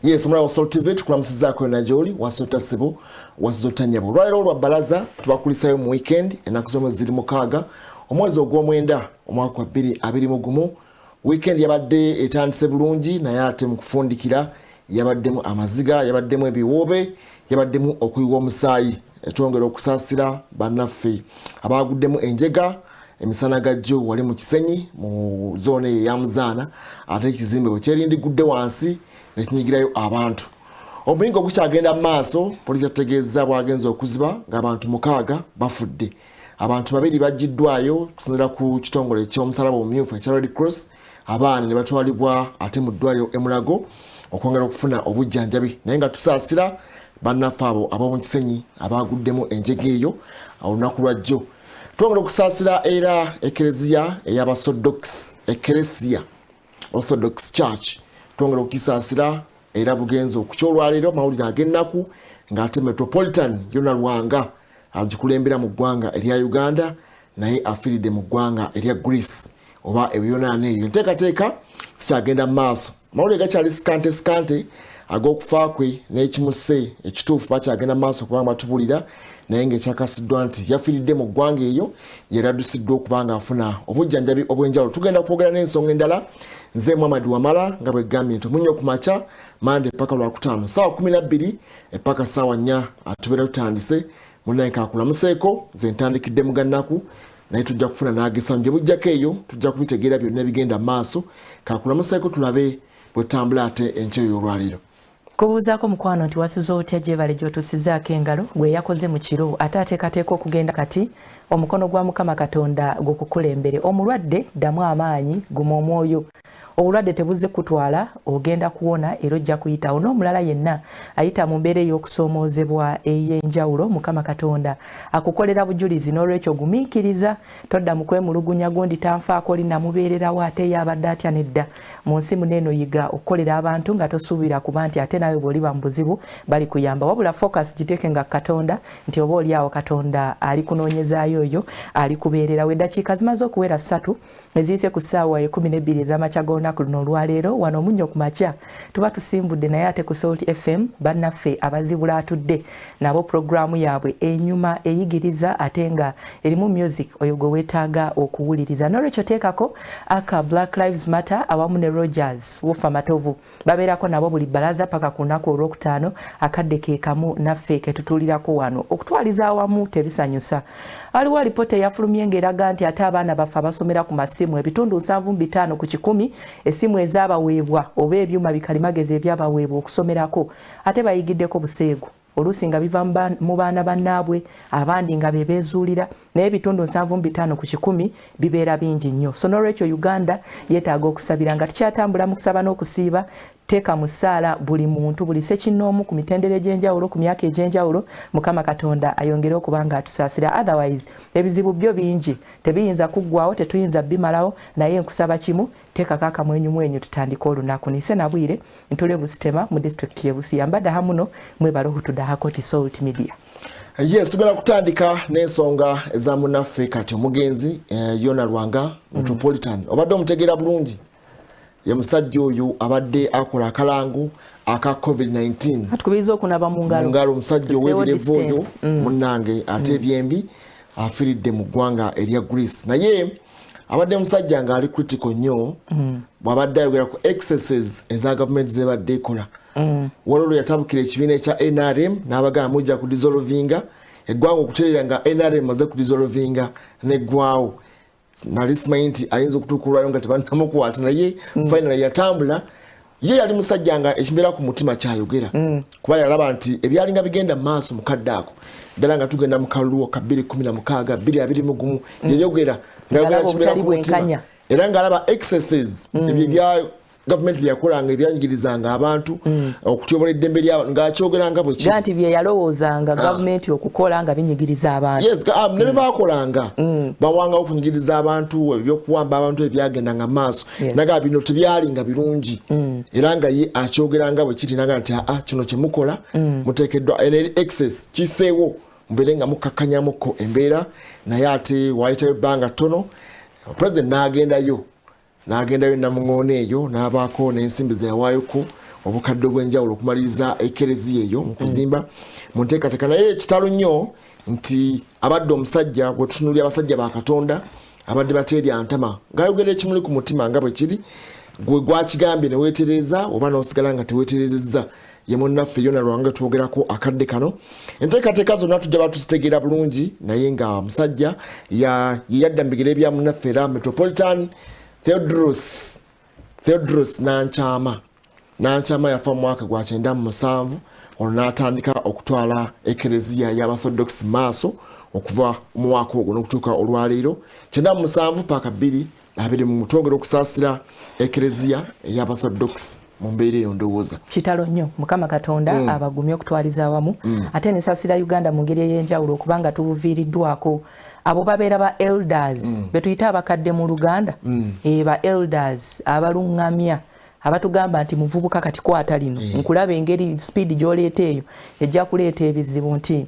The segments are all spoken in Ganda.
Yes, mwana wa Soul TV tukulamusizaako na joli wasota sibu wasota nyabo. Lwaliro lwa balaza tubakulisayo mu weekend enaku zomwe ziri mukaaga omwezi ogw'omwenda omwaka wa 2021. Weekend yabadde etandise bulungi naye ate mu kufundikira yabaddemu amaziga, yabaddemu ebiwoobe, yabaddemu okuyiwa omusaayi. Etwongera okusaasira bannaffe abaguddemu enjega emisana gajjo wali mu kisenyi mu zone ya Muzaana ate Ekizimbe bwe kyerindigudde wansi nekinyigirayo abantu. Omuyingo gukyagenda maaso, polisi yategeeza bwagenza okuziba ng'abantu 6 bafudde. Abantu 2 bajiddwayo kusinziira ku kitongole ky'omusalaba omumyufu ekya Red Cross. Abaana ne batwalibwa ate mu ddwaliro e Mulago okwongera okufuna obujjanjabi. Naye nga tusaasira bannaffe abo ab'omu kisenyi abaguddemu enjega eyo olunaku lwajjo. Twongera okusaasira era ekereziya ey'Abasorthodox, Ecclesia Orthodox Church. Twongera okukisaasira era bugenzo okukyolwaliro mawulire ag'ennaku ng'ate Metropolitan yonna Lwanga agikulembera mu ggwanga erya Uganda naye afiiridde mu ggwanga erya Greece oba ebiyonaana eyo. Nteekateeka sikyagenda mu maaso. Mawulire gakyali sikante ag'okufa kwe n'ekimuse ekituufu bakyagenda mu maaso kubanga batubulira naye ng'ekyakasiddwa nti yafiiridde mu ggwanga eyo yeraddusiddwa okuba ng'afuna obujjanjabi obw'enjawulo. Tugenda kwogera n'ensonga endala. Nze Muhammad Wamala nga bwe gambye nti Omunnyo Ku Makya Monday paka Lwakutaano saawa 12 epaka saawa 4 atubeera tutandise munaye kakulamuseeko nze ntandikidde mugannaku naye tujja kufuna n'agesanje bujjako eyo tujja kubitegeera byonna bigenda maaso kakulamuseeko tulabe bwe tambula ate enkyo y'olwaliro. Kubuuzaako mukwano nti wasiza otya gyebale gy'otusizaako engalo gwe yakoze mu kiro ate ateekateeka okugenda kati omukono gwa Mukama Katonda gukukulembere. Omulwadde ddamu amaanyi guma omwoyo. Obulwadde tebuzze kutwala ogenda kuwona era ojja kuyitawo. N'omulala yenna ayita mu mbeera ey'okusoomoozebwa ey'enjawulo Mukama Katonda akukolera bujulizi n'olwekyo gumiikiriza todda mu kwemulugunya gundi tanfaako linnamubeererawo ate yabadde atya nedda. Mu nsi muneeno yiga okukolera abantu nga tosuubira kuba nti ate nawe bw'oliba mu buzibu bali kuyamba wabula focus giteeke nga Katonda nti oba oliawo Katonda ali kunoonyezaayo oyo ali kubeererawo. Eddakiika zimaze okuwera 3 eziyise ku ssaawa 12 ez'amakya g'olunaku luno olwaleero wano Omunnyo Ku Makya tuba tusimbudde naye ate ku Salt FM bannaffe abazibula atudde nabo programu yaabwe enyuma eyigiriza ate nga erimu music oyo gwe weetaaga okuwuliriza. N'olwekyo teekako aka Black Lives Matter awamu ne Rogers Wofa Matovu babeerako nabo buli balaza paka ku lunaku olwokutaano akadde ke kamu naffe ke tutuulirako wano okutwaliza awamu tebisanyusa. Waliwo alipoota eyafulumye ng'eraga nti ate abaana baffe abasomera ku masimu ebitundu 7.5 ku 100 essimu ezaabaweebwa oba ebyuma bikalimagezi ebyabaweebwa okusomerako ate bayigiddeko buseegu oluusi nga biva mu baana bannaabwe abandi nga bebeezuulira naye ebitundu 7.5 ku 100 bibeera bingi nnyo. So n'olwekyo Uganda yeetaaga okusabira nga tukyatambula mu kusaba n'okusiiba teeka mu ssaala buli muntu buli ssekinnoomu ku mitendera egy'enjawulo ku myaka egy'enjawulo Mukama Katonda ayongere okuba nga atusaasira. Otherwise ebizibu byo bingi tebiyinza kuggwawo tetuyinza bimalawo naye nkusaba kimu teekako akamwenyumwenyu tutandika olunaku. Nise na Bwire ntule Busitema mu district y'e Busia mbadde hamuno mwebale okutudahako ti Salt Media. Yes, tugenda kutandika n'ensonga eza munnaffe kati omugenzi Yona Lwanga Metropolitan obadde omutegeera bulungi ye musajja oyo abadde akola akalangu aka COVID-19 atukubiriza okunaba mu ngalo omusajja ow'ebirevu oyo munnange ate ebyembi afiiridde mu ggwanga erya Greece naye abadde musajja nga ali critical nnyo bw'abadde ayogera ku excesses eza gavumenti zebadde ekola. Walolo yatabukira ekibiina ekya NRM n'abagamba mujja ku dissolvinga eggwanga okutereera nga NRM maze ku dissolvinga neggwawo. Nali simanyi nti ayinza okutuukulwayo nga tebannamukwata naye finally yatambula. Ye yali musajja nga ekimbeera ku mutima kyayogera kuba yalaba nti ebyalinga bigenda mu maaso mukadde ako ddala nga tugenda mu kaluluwo ka 2016 2021 yayogera ngayogera ekimbeera ku mutima era ng'alaba excesses ebyo bya gavumenti byakolanga ebyanyigirizanga abantu okutyobola eddembe ly'abantu ng'akyogeranga bwe kiri nti bye yalowoozanga gavumenti okukola nga binyigiriza abantu. Yes, ne bye baakolanga bawanga okunyigiriza abantu ebyokuwamba abantu ebyagendanga maaso naga bino tebyalinga birungi era nga ye akyogeranga bwe kiri naga nti kino kye mukola muteekeddwa excess kiseewo mbeere nga mukakkanyamuko embeera naye ate wayitayo ebbanga ttono President n'agendayo namuŋoona eyo n'abaako n'ensimbi ze yawaayo obukadde bw'enjawulo okumaliriza ekereziya eyo mu kuzimba mu nteekateeka. Naye kitalo nnyo nti abadde omusajja bwe tutunuulira abasajja ba Katonda abadde bateerya ntama ng'ayogera ekimuli ku mutima nga bwe kiri gwe gwakigambye ne weetereza oba n'osigala nga teweeterezezza ye munnaffe yona lwange twogerako akadde kano. Enteekateeka zonna tujja batuzitegeera bulungi naye nga musajja yeyadda mu bigere bya munnaffe era Metropolitan Theodros Nanchama yafa mu mwaka gwa 97 ono n'atandika okutwala ekereziya y'Abathodokisi maaso okuva mu mwaka ogwo n'okutuuka olwaleero 97 paka 2020 mu twongera okusaasira ekereziya y'Abathodokisi mu mbeera eyo ndowooza kitalo nnyo Mukama Katonda abagumye okutwaliza awamu ate ne saasira Uganda mu ngeri ey'enjawulo okubanga tubuviiriddwako abo babeera ba elders betuyita abakadde mu Luganda ba elders abalungamya abatugamba nti muvubuka kati kwata lino nkulaba engeri speed gy'oleeta eyo ejja kuleeta ebizibu nti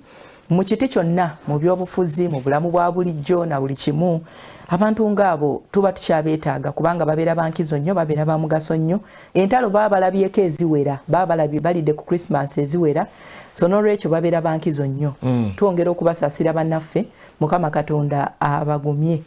mu kiti kyonna mu byobufuzi mu bulamu bwa bulijjo na buli kimu abantu ng'abo tuba tukyabeetaaga kubanga babeera bankizo nnyo babeera ba mugaso nnyo entalo baba balabyeko eziwera baba balabye balidde ku Christmas eziwera so n'olwekyo babeera bankizo nnyo twongera okubasaasira bannaffe Mukama Katonda abagumye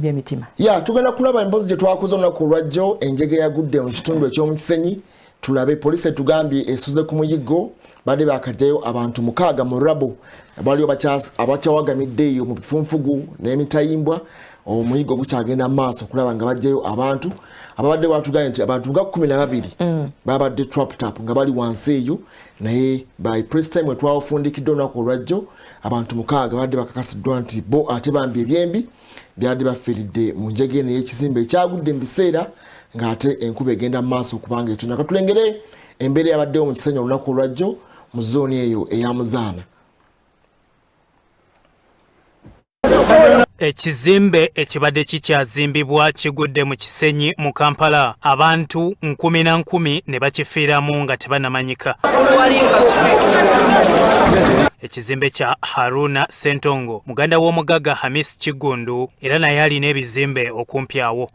emitima tugenda kulaba emboozi gye twakoze olunaku olwajjo enjege yagudde mu kitundu eky'omu Kisenyi tulabe poliisi etugambye esuze ku muyiggo badde bakajjayo abantu 6 mu rabo baliyo abakyawagamidde eyo mu bifunfugu n'emitayimbwa omuyiggo gukyagenda mu maaso kulaba nga bajjayo abantu ababadde batugambye nti abantu nga 12 babadde trapped up nga bali wansi eyo naye by press time wetwawufundikidde olunaku olwajjo abantu 6 badde bakakasiddwa nti bo ate bambi ebyembi byadde bafiiridde mu njege eno y'ekizimbe ekyagudde mu biseera ng'ate enkuba egenda mu maaso okubanga etonya. Katulengere embeera yabaddewo mu Kisenyi olunaku olwajjo mu zooni eyo eyamuzaana. Ekizimbe ekibadde kikyazimbibwa kigudde mu Kisenyi mu Kampala abantu 10 ne bakifiiramu nga tebanamanyika. Ekizimbe kya Haruna Sentongo muganda w'omugagga Hamis Kigundu era naye alina ebizimbe okumpi awo.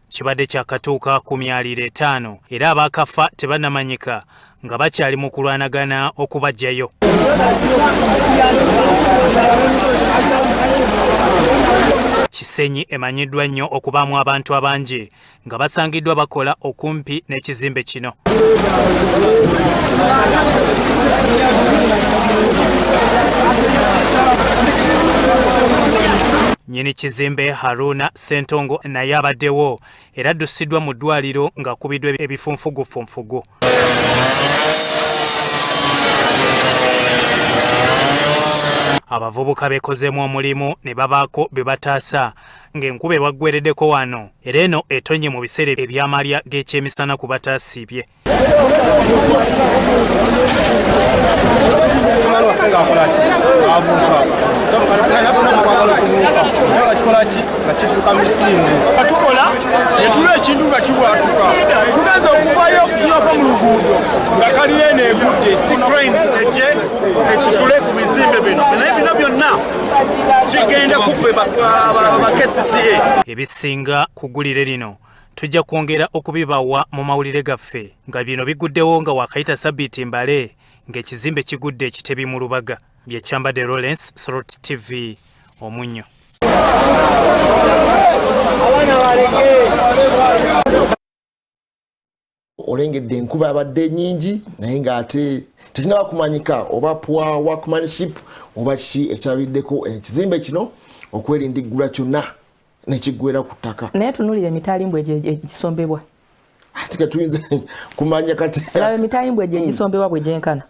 Kibadde kyakatuuka ku myaliro 5 era abakafa tebanamanyika nga bakyali mu kulwanagana okubajjayo. Kisenyi emanyiddwa nnyo okubaamu abantu abangi nga basangiddwa bakola okumpi n'ekizimbe kino. Nyini kizimbe Haruna Sentongo naye abaddewo era addusiddwa mu ddwaliro nga kubiddwa ebifunfugu. Abavubuka bekozeemu omulimu ne babaako be bataasa ng'enkuba ebaggwereddeko wano era eno etonye mu biseera eby'amalya g'ekyemisana ku bataasiibye. Tukola netula ekintu nga kibwatuka tugenza okuvayo tunaka mu luguudo nga kalire negudde Ukraine eje esitule ku bizimbe bino byonna kigenda kufe bakesisiye ebisinga kugulire lino tujja kwongera okubibawa mu mawulire gaffe nga bino biguddewo nga wakayita Sabbiiti mbale ng'ekizimbe kigudde ekitebi mu Lubaga. Byekyambadde Lawrence, Sorot TV, Omunnyo. Olengedde enkuba abadde nyingi naye ng'ate tekinaba kumanyika oba poor workmanship oba kiki ekyabiddeko ekizimbe kino okwerindiggula kyonna nekiggwera ku ttaka. Naye tunuulira emitalimbwa egyo egisombebwa. Ate katuyinza kumanya kati. Laba emitalimbwa egyo egisombebwa bwe gyenkana.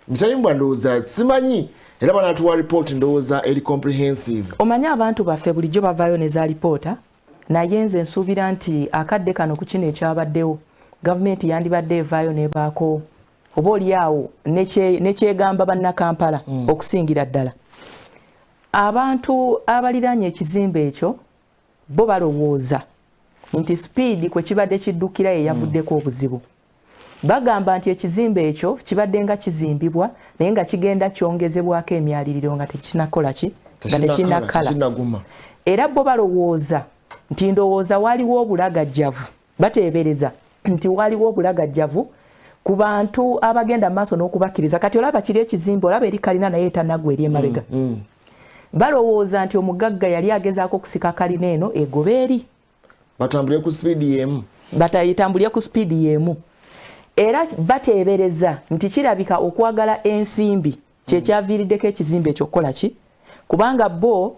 Mitalimbwa ndowooza simanyi era banatuwa ripooti ndowooza eri comprehensive. Omanyi abantu baffe bulijjo bavaayo ne za lipoota naye nze nsuubira nti akadde kano ku kino ekyabaddewo gavumenti yandibadde evaayo nebaako oba oliawo nekyegamba bannakampala okusingira ddala. Abantu abaliraanye ekizimbe ekyo bo balowooza nti speed kwe kibadde kiddukira yeyavuddeko obuzibu. Bagamba nti ekizimbe ekyo kibadde nga kizimbibwa naye nga kigenda kyongezebwako emyaliriro nga tekinakola ki nga tekinakala. Era bo balowooza nti ndowooza waliwo obulagajjavu bateebereza nti waliwo obulagajjavu ku bantu abagenda mu maaso n'okubakkiriza kati olaba kiri ekizimbe olaba eri kalina naye etanaggwa eri emabega balowooza nti omugagga yali agezaako okusika kalina eno egoba eri batambulire ku sipiidi y'emu batayitambulire ku sipiidi y'emu era bateebereza nti kirabika okwagala ensimbi kyekyaviiriddeko ekizimbe ekyo kukola ki kubanga bo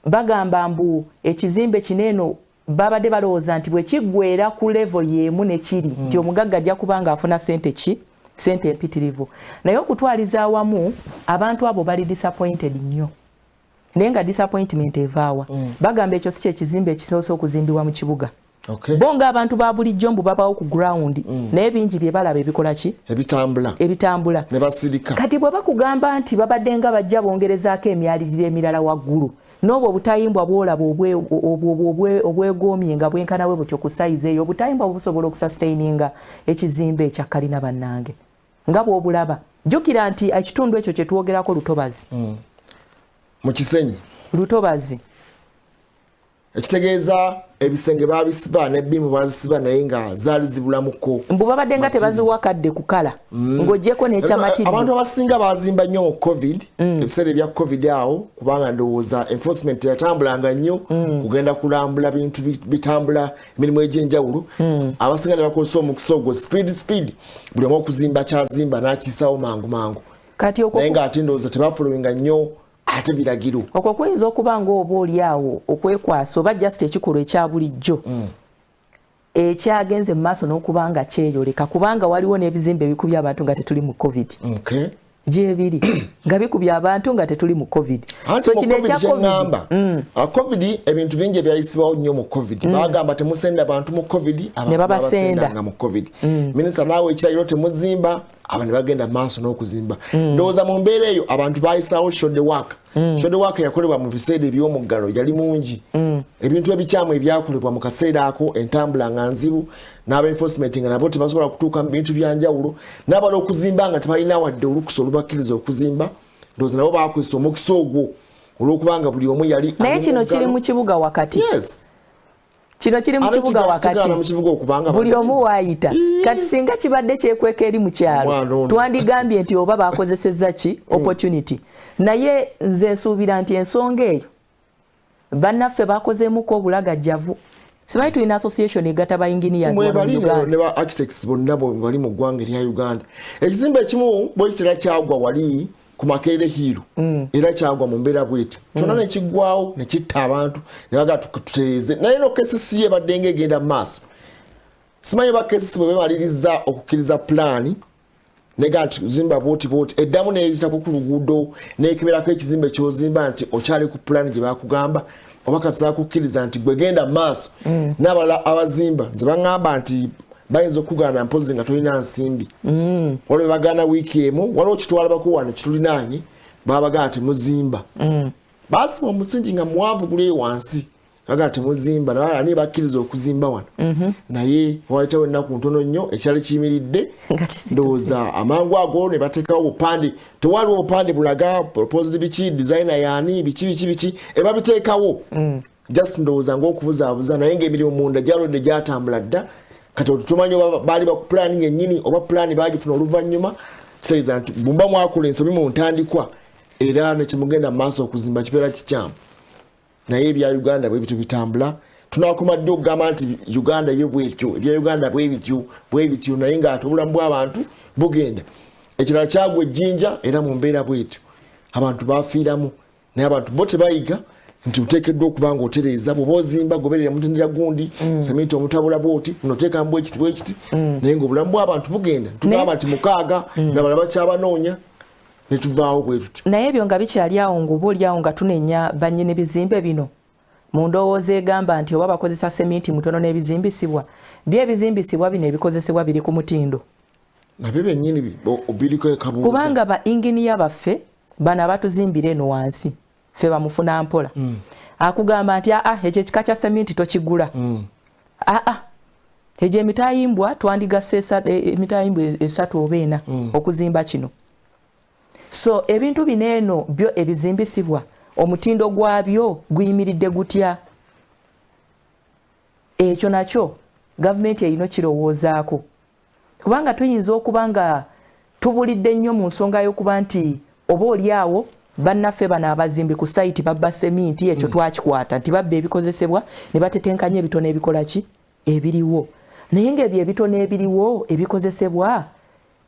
bagamba mbu ekizimbe kineeno babadde balowooza nti bwe kiggweera ku level y'emu ne kiri nti omugagga ajja kubanga afuna sente sente empitirivu naye okutwaliza awamu abantu abo bali disappointed nnyo naye nga disappointment evaawa bagamba ekyo si kyekizimbe ekisoose okuzimbibwa mu kibuga bonga abantu ba bulijjo mbu babawo ku ground naye bingi bye balaba ebikola ki ebitambula ne basirika kati bwe bakugamba nti babadde nga bajja bongerezaako emyaliriro emirala waggulu n'obwo obutayimbwa bwolaba obwegoomye nga bwenkanawe butyo ku sayizi eyo obutayimbwa busobola okusustaininga ekizimbe ekya kalina bannange nga bw'obulaba jjukira nti ekitundu ekyo kye twogerako lutobazi mu kisenyi lutobazi ekitegeeza ebisenge babisiba nebbimu bazisiba naye nga zaali zibulamuko mbu babadde nga tebaziwakadde kukala ng'oggyeko n'ekyamatiri abantu abasinga bazimba nnyo mu covid ebiseera ebya covid awo kubanga ndowooza enforcement yatambulanga nnyo kugenda kulambula bintu bitambula emirimu egy'enjawulo abasinga ne bakozesa omukisa ogwo speed buli omu okuzimba kyazimba n'akiisaawo mangu naye ng'ate ndowooza tebafolowinga nnyo ate biragiro okwo kuyinza okuba ng'oba oli awo okwekwasa oba just ekikolwa ekya bulijjo ekyagenze mu maaso n'okuba nga kyeyoleka kubanga waliwo n'ebizimbe ebikubye abantu nga tetuli mu covid gyebiri nga bikubye abantu nga tetuli mu covid so kino ekya covid ebintu bingi ebyayisibwawo nnyo mu covid bagamba temusenda abantu mu covid ne babasenda mu covid minisita naawe ekiragiro temuzimba aba ne bagenda maaso n'okuzimba ndowooza mu mbeera eyo abantu baayisaawo shode work yakolebwa mu biseera eby'omuggalo yali mungi ebintu ebikyamu ebyakolebwa mu kaseera ako entambula nga nzibu n'aba-enforcement nga nabo tebasobola kutuuka mu bintu byanjawulo n'abala okuzimba nga tebalina wadde olukusa olubakkiriza okuzimba ndowooza nabo baakozesa omukisa ogwo olw'okubanga buli omu yali naye kino kiri mu kibuga wakati kino kiri mu kibuga wakati buli omu waayita kati singa kibadde kyekweka eri mu kyalo twandigambye nti oba bakozesezza ki opportunity naye nze nsuubira nti ensonga eyo bannaffe bakozeemuko obulagajjavu simanyi tulina association egatta ba engineers ne ba architects bonna bali mu ggwanga erya Uganda ekizimbe ekimu bwe kitera kyagwa wali ku Makerere Hill era kyagwa mu mbeera bwetu kyonna ne kiggwawo ne kitta abantu ne baga tutereeze naye no KCC ebadde ng'egenda mu maaso simanyi ba KCC bwe bemaliriza okukkiriza pulaani nega nti zimba boti eddamu n'eyitako ku luguudo n'ekeberako ekizimbe ky'ozimba nti okyali ku pulaani gye bakugamba oba kasaba kukkiriza nti gwe genda mu maaso n'abalala abazimba nze baŋŋamba nti bayinza okugaana mpozi nga tolina nsimbi waliwo bagaana wiiki emu waliwo kitwala bakuwano kitulinaanye babagana temuzimba basiba omusingi nga muwanvu guleyo wansi bagana temuzimba naye bakkiriza okuzimba wano naye wayitawo ennaku ntono nnyo ekyali kiyimiridde ndowooza amangu ago ne bateekawo obupande tewaliwo obupande bulaga proposed biki designer yaani biki ebabiteekawo just ndowooza ng'okubuzaabuza naye ng'emirimu munda gyalwadde gyatambula dda kati tumanyi baali bakupulaninga ennyini oba pulaani baagifuna oluvannyuma kitegeeza nti bumba mwakola ensobi mu ntandikwa era nekimugenda mu maaso okuzimba kibeera kikyamu naye ebya Uganda bwe bityo bitambula tunakomadde okugamba nti Uganda yo bwetyo ebya Uganda bwe bityo naye ng'ate obulamu bw'abantu bugenda ekirala kyagwa ejjinja era mu mbeera bwetyo abantu bafiiramu naye abantu bo tebayiga nti uteekeddwa okuba nga otereeza bw'oba ozimba goberera mutendera gundi sementi omutabula bwoti munoteekamu bwekiti naye ng'obulamu bw'abantu bugenda tugamba nti mukaaga nabala bakyabanoonya ne tuvaawo bwe tutyo naye ebyo nga bikyali awo ng'oba oli awo nga tunenya bannyini bizimbe bino mu ndowooza egamba nti oba bakozesa sementi mutono n'ebizimbisibwa byebizimbisibwa bino ebikozesebwa biri ku mutindo nabyo bennyini biriko ekabuuza kubanga ba inginiya baffe bano abatuzimbira eno wansi ffe bamufuna mpola akugamba nti ekyo ekika kya sementi tokigula egyo emitayimbwa twandigasa emitayimbwa 3 oba 4 okuzimba kino so ebintu bino eno byo ebizimbisibwa omutindo gwabyo guyimiridde gutya ekyo nakyo gavumenti erina kirowoozaako kubanga tuyinza okuba nga tubulidde nnyo mu nsonga y'okuba nti oba oli awo bannaffe bano abazimbi ku sayiti babba seminti ekyo twakikwata nti babba ebikozesebwa ne batetenkanya ebitono ebikola ki ebiriwo naye ng'ebyo ebitono ebiriwo ebikozesebwa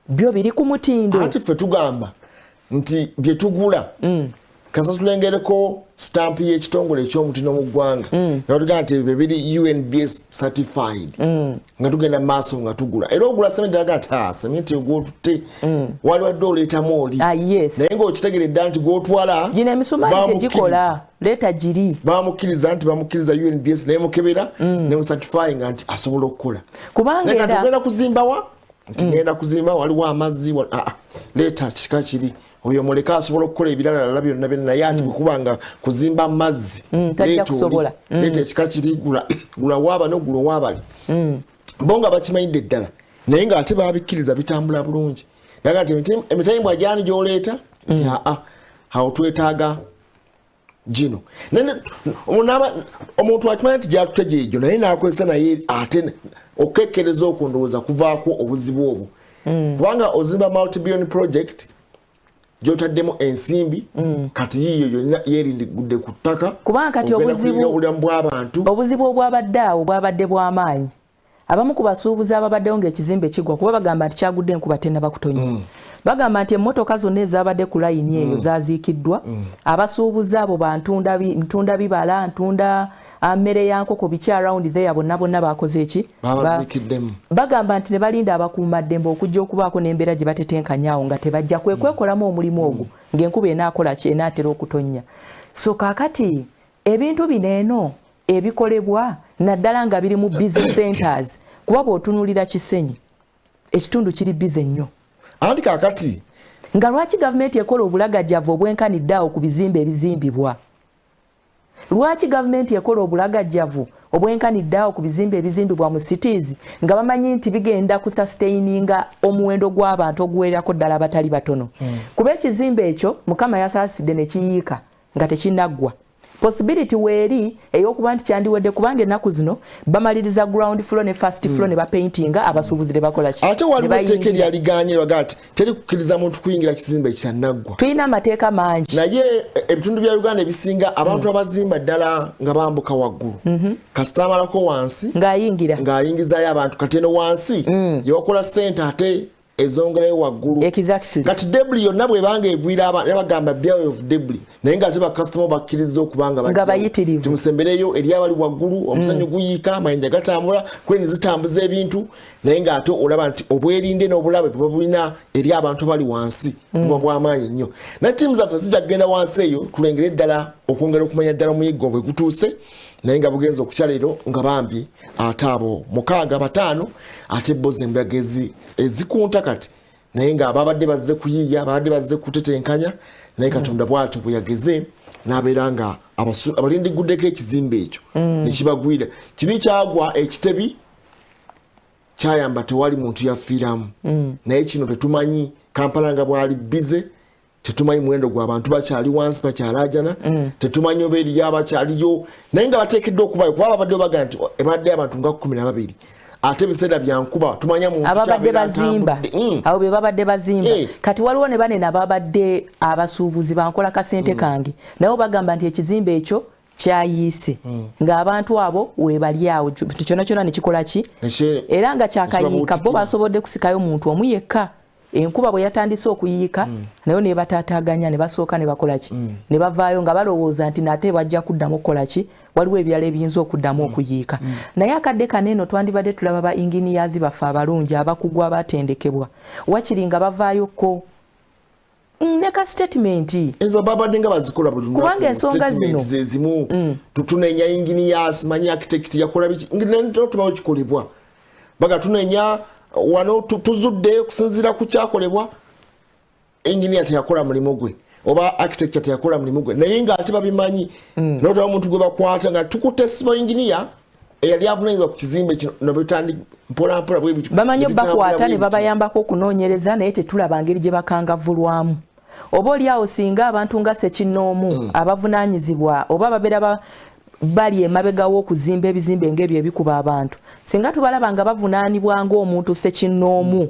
byo biri ku mutindo ati ffe tugamba nti bye tugula kasa tulengereko stamp y'ekitongole eky'omutindo mu ggwanga natugamba nti bye biri UNBS certified nga tugenda mu maaso nga tugula era ogula sementi aga nti sementi gwotutte wali wadde oleetamu oli naye ng'okitegeredde nti gwotwala gino emisumaali tegikola leeta giri bamukkiriza nti bamukkiriza UNBS naye mukebera ne mucertifying nga nti asobola okukola kubanga era tugenda kuzimbawa nti ngenda kuzimba waliwo amazzi leeta kika kiri oyo muleka asobola okukola ebirala byonna byonna naye ati bwekubanga kuzimba mazzi tajja kusobola leeta ekika kiri gula waaba n'ogula owaabali bo nga bakimanyidde ddala naye ng'ate babikkiriza bitambula bulungi naga nti emitayimbwa gyani gy'oleeta nti awo twetaaga gino omuntu akimanya nti gyatutegye egyo naye n'akozesa naye ate okukekkereza okwo ndowooza kuvaako obuzibu obwo kubanga ozimba multi-billion project gyotaddemu ensimbi kati yiyo yonna yeerindigudde ku ttaka kubanga kati obulamu bw'abantu obuzibu obwabadde awo bwabadde bw'amaanyi abamu ku basuubuzi ababaddewo ng'ekizimbe kigwa kuba bagamba nti kyagudde enkuba tennaba kutonya bagamba nti emmotoka zonna ezabadde ku layini eyo zaziikiddwa abasuubuzi abo ntunda bibala ntunda mmere ya nkoko biki around there bonna bakoze eki bagamba nti ne balinda abakuumaddembe okujja okubaako n'embeera gye batetenkanyaawo nga tebajja kwekolamu omulimu ogwo ng'enkuba enaakola ki enaatera okutonnya so kaakati ebintu bino eno ebikolebwa naddala nga biri mu business centers kuba bw'otunuulira Kisenyi ekitundu kiri bize nnyo anti kaakati nga lwaki gavumenti ekola obulagajjavu obwenkanidde awo ku bizimbe ebizimbibwa lwaki gavumenti ekola obulagajjavu obwenkanidde awo ku bizimbe ebizimbibwa mu cities nga bamanyi nti bigenda kusustaininga omuwendo gw'abantu oguwererako ddala abatali batono kuba ekizimbe ekyo mukama yasaasidde ne kiyiika nga tekinaggwa possibility weeri ey'okuba nti kyandiwedde kubanga ennaku zino bamaliriza ground floor ne first floor ne bapaintinga abasuubuzi ne bakola ki ate waliwo etteeka eryaliganye baga nti teri kukkiriza muntu kuyingira kizimbe ekitanaggwa tulina amateeka mangi naye ebitundu bya Uganda ebisinga abantu abazimba ddala nga bambuka waggulu kasita amalako wansi ng'ayingizayo abantu kati eno wansi yewakola ssente ate ezongerayo waggulu exactly kati debris yonna bwebanga egwira abantu bagamba beware of debris naye nga ate bakasitoma bakkiriza okubanga nga bayitirivu timusembereyo eri abali waggulu omusanyu guyiika amayinja gatambula kweni zitambuza ebintu naye ng'ate olaba nti obwerinde n'obulabe bwebulina eri abantu abali wansi buba bw'amaanyi nnyo naye ttiimu zaffe zijja kugenda wansi eyo tulengere ddala okwongera okumanya ddala omuyiggo bwe gutuuse naye nga bugenza okukyaleero nga bambi ate abo 6-5 ate bo zembagezi ezikunta kati naye nga babadde bazze kuyiiya babadde bazze kutetenkanya naye Katonda bw'atyo bwe yageze n'abeera nga abalindigguddeko ekizimbe ekyo nekibagwira kiri kyagwa ekitebi kyayamba tewali muntu yafiiramu naye kino tetumanyi Kampala nga bwali bize tetumanyi muwendo gw'abantu bakyali wansi bakyalajana tetumanyi oba eriyo abakyaliyo naye nga bateekeddwa okubayo kuba babadde baga nti ebadde abantu nga 12 ate ebiseera byankuba tumanya muntu ababadde bazimba abo be babadde bazimba kati waliwo ne banene ababadde abasuubuzi bankola kasente kange naye bagamba nti ekizimbe ekyo kyayiise ng'abantu abo webali awo kyona ne kikola ki era nga kyakayiika bo basobodde kusikayo muntu omu yekka enkuba bwe yatandise okuyiika nayo ne bataataaganya ne basooka ne bakola ki ne bavaayo nga balowooza nti nate bajja kuddamu okukola ki waliwo ebirala ebiyinza okuddamu okuyiika naye akadde kaneeno twandibadde tulaba ba inginiyazi baffe abalungi abakugu abatendekebwa wakiri nga bavaayoko neka statement ezo babadde nga bazikola bulungi kubanga ensonga zino zezimu tunenya inginiyazi manyi architect yakola biki ngine tubawo kikolebwa baga tunenya wano tuzudde okusinziira ku kyakolebwa engineer teyakola mulimu gwe oba architecture teyakola mulimu gwe naye nga ate babimanyi n'otaba omuntu gwe bakwata nga tukutesiba engineer eyali avunaanyizibwa ku kizimbe kino nobitandi mpolampola bwe bityo bamanyi bakwata ne babayambako okunoonyereza naye tetulaba ngeri gye bakangavulwamu oba oli awo singa abantu nga Ssekinnoomu abavunaanyizibwa oba babeera bali emabega w'okuzimba ebizimbe ng'ebyo ebikuba abantu singa tubalaba nga bavunaanibwa ng'omuntu sekinnoomu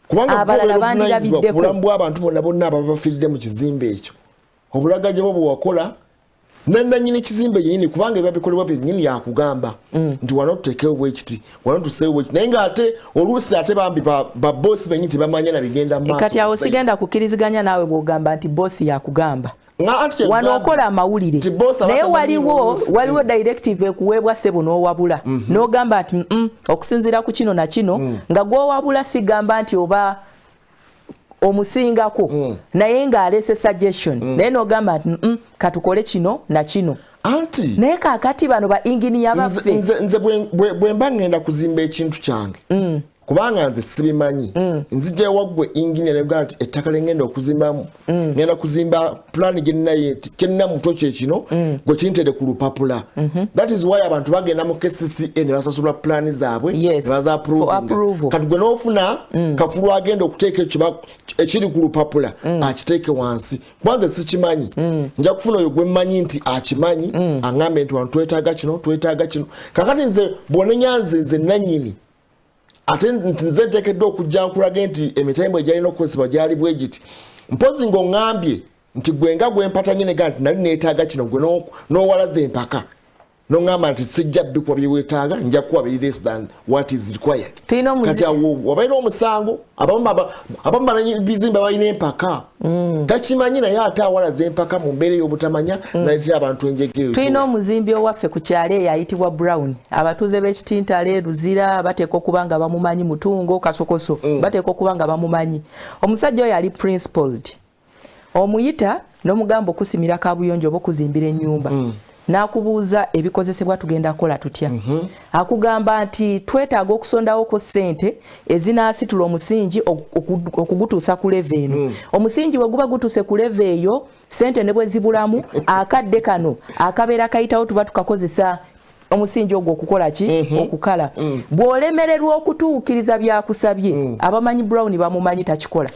abalala bandirabiddeko obulamu bw'abantu bonna ababafiiridde mu kizimbe ekyo obulagaje bwo bwewakola nannyini kizimbe yennyini kubanga ebiba bikolebwa byennyini yakugamba nti wano tutekewo bwekiti wano tuseewo bwekiti naye ng'ate oluusi ate bambi baboosi bennyini tebamanya na bigenda maaso kati awo sigenda kukkiriziganya naawe bw'ogamba nti boosi yakugamba wano okola amawulire naye waliwo directive ekuweebwa ssebo n'owabula n'ogamba nti okusinziira ku kino na kino nga gw'owabula sigamba nti oba omusingako naye ng'aleese suggestion naye n'ogamba nti katukole kino na kino anti naye kaakati bano ba inginiya baffe nze bwe mba ngenda kuzimba ekintu kyange kubanga nze sibimanyi nzija waggwe inginiya nebwa nti ettaka lengenda okuzimbamu ngenda kuzimba pulani gyenina muto kyekino gwe kintede ku lupapula that is why abantu bagenda mu KCCA ne basasula pulani zaabwe ne baza approve kati gwe n'ofuna kafulu agenda okuteeka ekiri ku lupapula akiteeke wansi kwanze sikimanyi nja kufuna oyo gwe mmanyi nti akimanyi aŋŋambe nti wano twetaaga kino kakati nze bw'onenya nze nannyini ate nze nteekeddwa okujja nkulage nti emitendera egyalina okukozesebwa gyali bwe giti mpozi ng'oŋŋambye nti gwe nga gwempatanye nega nti nali neetaaga kino gwe n'owalaza empaka n'oŋŋamba nti sijja bikuba byeweetaaga nja kukuba biri less than what is required kati awo wabaina omusango abamu bananyibizimba balina empaka takimanyi naye ate awalaza empaka mu mbeera ey'obutamanya naleetera abantu enjegeyo tulina omuzimbi owaffe ku kyalo eyo ayitibwa Brown abatuuze b'ekitintale Luzira bateeka okuba nga bamumanyi Mutungo Kasokoso bateeka okuba nga bamumanyi omusajja oyo ali principled omuyita n'omugamba okusimira kabuyonjo oba okuzimbira ennyumba n'akubuuza ebikozesebwa tugenda kukola tutya akugamba nti twetaaga okusondawo ko ssente ezinaasitula omusingi okugutuusa ku leve eno omusingi bwe guba gutuuse ku leve eyo ssente ne bwe zibulamu akadde kano akabeera kayitawo tuba tukakozesa omusingi ogwo okukola ki okukala bw'olemererwa okutuukiriza byakusabye abamanyi Brown bamumanyi takikola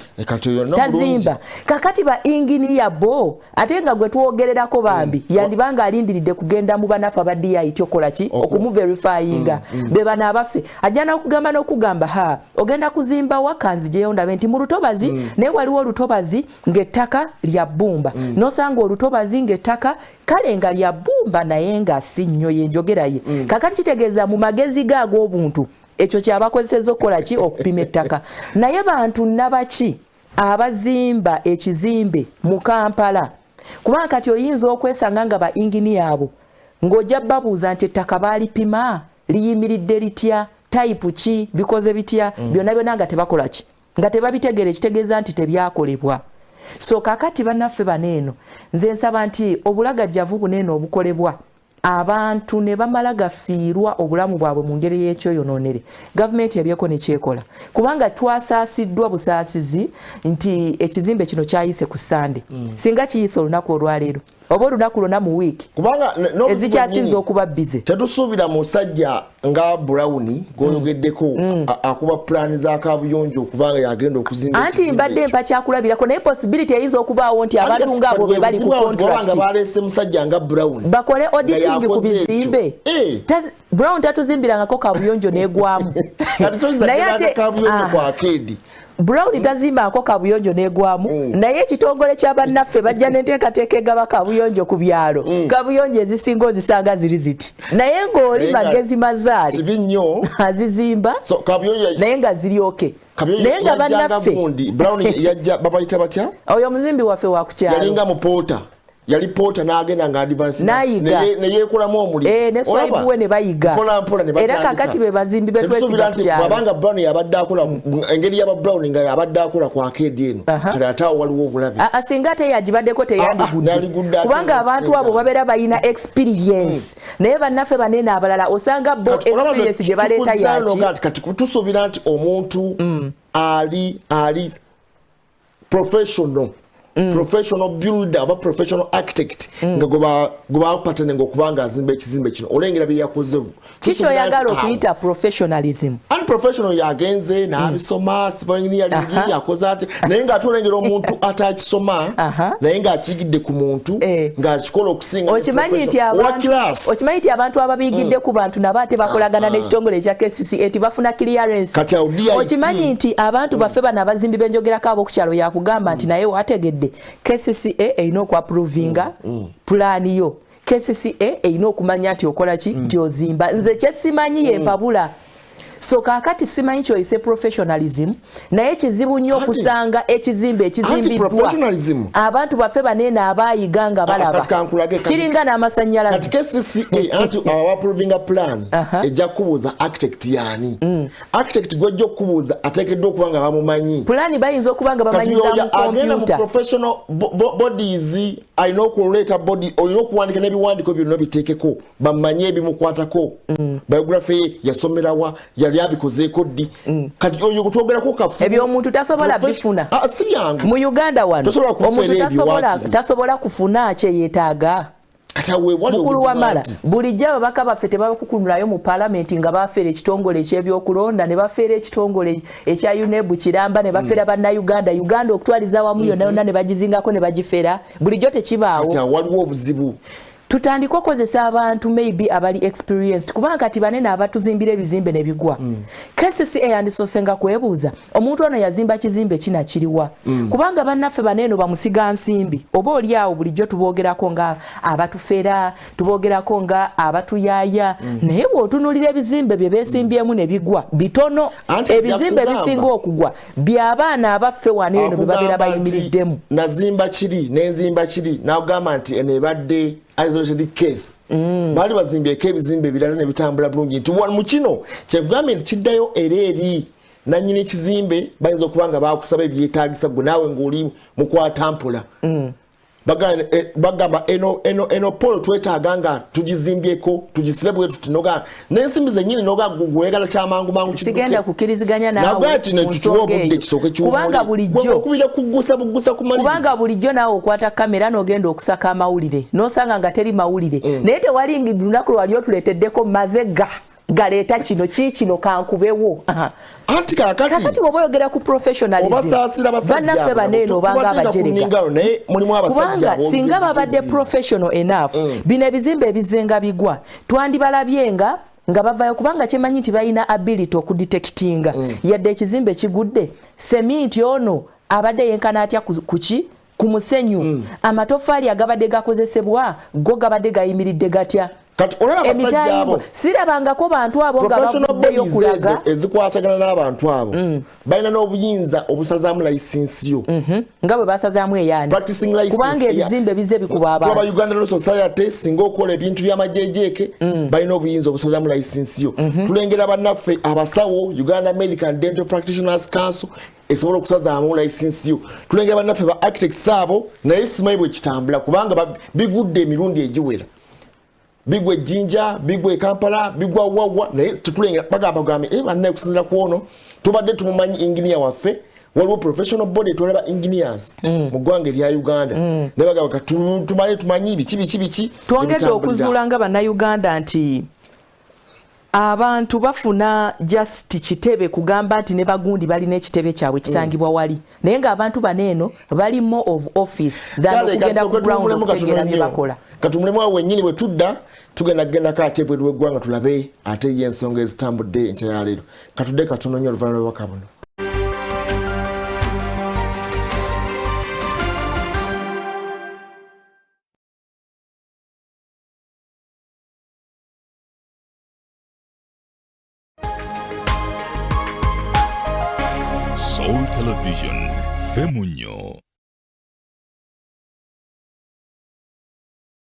tazimba kakati ba inginiya bo ate nga gwe twogererako bambi yandibanga alindiridde kugenda mu banafu abaddi yayityo kola ki okumuverifyinga be bana abaffe ajjana okugamba n'okugamba ogenda kuzimba wakanzijeyo ndabe nti mu lutobazi naye waliwo olutobazi ng'ettaka lya bbumba n'osanga olutobazi ng'ettaka kale nga lya bbumba naye nga si nnyo yenjogeraye kakati kitegeeza mu magezi g'ag'obuntu ekyo kyabakozeseza okukola ki okupima ettaka naye bantu nabaki abazimba ekizimbe mu Kampala kubanga kati oyinza okwesanga nga ba inginiya abo ng'ojja babuuza nti ettaka baalipima liyimiridde litya tayipu ki bikoze bitya byonna byonna nga tebakola ki nga tebabitegeera ekitegeeza nti tebyakolebwa so kakati bannaffe baneeno nze nsaba nti obulagajjavu buneeno obukolebwa abantu ne bamala gafiirwa obulamu bwabwe mu ngeri y'ekyoyonoonere gavumenti yabyeko ne kyekola kubanga twasaasiddwa busaasizi nti ekizimbe kino kyayise ku Sande singa kiyise olunaku olwaleero oba olunaku lwonna mu wiiki ezikyasinza okuba bize tetusuubira musajja nga Brown gw'oyogeddeko akuba pulaani za kabuyonjo okubanga yagenda okuzimba anti mbadde mpa kyakulabirako naye possibility eyinza okubaawo nti abantu ngaabo be bali ku contract baleese musajja nga Brown bakole auditing ku bizimbe Brown tatuzimbirangako kabuyonjo n'egwamu naye ate kabuyonjo kwa akedi Brown tazimbako kabuyonjo n'egwamu naye ekitongole ky'abannaffe bajja n'enteekateeka egaba kabuyonjo ku byalo kabuyonjo ezisinga ozisanga ziri ziti naye ng'oli magezi mazaali kibi nnyo azizimba naye nga ziryoke naye nga bannaffe Brown yajja babayita batya oyo omuzimbi waffe wa ku kyalo yalinga mu poota yali poota n'agenda nga advance neyeekolamu omulimu ne swipe ne bayiga era kakati be bazimbi betwesiga ku kyalo babanga Brown yabadde akola engeri y'aba Brown nga yabadde akola ku akedi eno kale ate awo waliwo obulabe singa ate yagibaddeko teyandigudde kubanga abantu abo babeera balina experience naye bannaffe banene abalala osanga bo experience gye baleeta yaki kati tusuubira nti omuntu ali professional professional builder aba professional architect nga goba patane ngo kubanga azimba ekizimbe kino olengera bye yakoze kicho yagala okuyita professionalism unprofessional yagenze na abisoma sivanyini yalingi yakoze ate naye nga atolengera omuntu atakisoma naye nga akigidde ku muntu nga akikola okusinga okimanyi nti abantu ababigidde ku bantu nabate bakolagana n'ekitongole ekya KCCA eti bafuna clearance okimanyi nti abantu baffe bano abazimbi benjogerako ab'okukyalo yakugamba nti naye wategedde KCCA erina okwaprovinga pulaani yo KCCA erina okumanya nti okola ki nti ozimba nze kyesimanyi yempabula so kakati simanyi kyoyise professionalism naye kizibu nnyo okusanga ekizimbe ekizimbiddwa abantu baffe banene abayiganga balaba kiringa n'amasannyalaze kati KCCA anti abaprovinga plan ejja kubuuza architect yani architect gwajja okubuuza ateekeddwa okuba nga bamumanyi plan bayinza okuba nga bamanyiza mu computer professional bodies alina okuleta body olina okuwandika n'ebiwandiko byonna biteekeko bamanye ebimukwatako biography yasomerawa yabikozeeko ddi kati oyo gutwogerako kafu ebyo omuntu tasobola bifuna si byangu mu Uganda wano omuntu tasobola kufuna kyeyeetaaga mukulu wamala bulijjo ababaka baffe tebakukunulayo mu palamenti nga bafeera ekitongole ekyebyokulonda ne bafeera ekitongole ekya UNEB kiramba ne bafeera bannayuganda Uganda okutwaliza wamu yonna yonna ne bagizingako ne bagifeera bulijjo tekibaawo waliwo obuzibu tutandika okozesa abantu maybe abali experienced kubanga kati banene abatuzimbira ebizimbe ne bigwa KCCA yandisosenga kwebuuza omuntu ono yazimba kizimbe kina kiriwa kubanga bannaffe banene bamusiga nsimbi oba oli awo bulijjo tuboogerako nga abatufera tuboogerako nga abatuyaya naye bw'otunuulira ebizimbe bye beesimbyemu ne bigwa bitono ebizimbe bisinga okugwa by'abaana abaffe wano eno bye babeera bayimiriddemu nazimba kiri nenzimba kiri n'agamba nti eno ebadde isolated case bali bazimbyeko ebizimbe birala ne bitambula bulungi nti mu kino kyekugambye nti kiddayo eri nannyini ekizimbe bayinza okuba nga bakusaba ebyetaagisa gwe naawe ng'oli mukwatampula bagamba eno polo twetaaga nga tugizimbyeko tugisibe bwe tutinoga n'ensimbi zennyini noga gwegala kyamangu mangu sigenda kukiriziganya naawe kubanga bulijjo naawe okwata kamera n'ogenda okusaka amawulire n'osanga nga teri mawulire naye tewali lunaku lwali otuleeteddeko mazega galeta kino kino kankubewo anti kakati oba oyogera ku professionalism bannaffe banene obanga abajerega kubanga singa babadde professional enough bino ebizimbe ebizenga bigwa twandibalabye nga bavayo kubanga kyemanyi nti balina ability okudetectinga yadde ekizimbe kigudde seminti ono abadde yenkana atya kuki ku musenyu amatofaali agabadde gakozesebwa go gabadde gayimiridde gatya kati olaba abasajja abo sirabangako bantu abo nga bavuddeyo kulaga ezikwatagana n'abantu abo balina n'obuyinza obusazaamu layisinsi yo nga bwe basazaamu eyani kubanga ebizimbe bize bikuba abantu aba Uganda Law Society singa okola ebintu by'amajejeeke balina obuyinza obusazaamu layisinsi yo tulengera bannaffe abasawo Uganda American Dental Practitioners Council esobola okusazaamu layisinsi yo tulengera bannaffe ba architects abo naye simanyi bwe kitambula kubanga bigudde emirundi egiwera bigwe Jinja bigwe Kampala bigwa wawa naye tutulengera bagamba bannaye kusinzira ku ono tubadde tumumanyi engineer waffe waliwo professional body tulaba engineers mu ggwanga erya Uganda naye bagamba tumanyi biki twongedde okuzuula nga bannayuganda nti abantu bafuna just kitebe kugamba nti ne bagundi balina ekitebe kyabwe kisangibwa wali naye ng'abantu baneeno bali more of office than okugenda ku ground okutegeera bye bakola katumulimu awo wennyini bwe tudda tugenda kaatebwe lw'eggwanga tulabe ate y'ensonga ezitambudde enkya ya leero katudde katono nnyo oluvannyuma lw'obubaka buno. Soul Television, Omunnyo.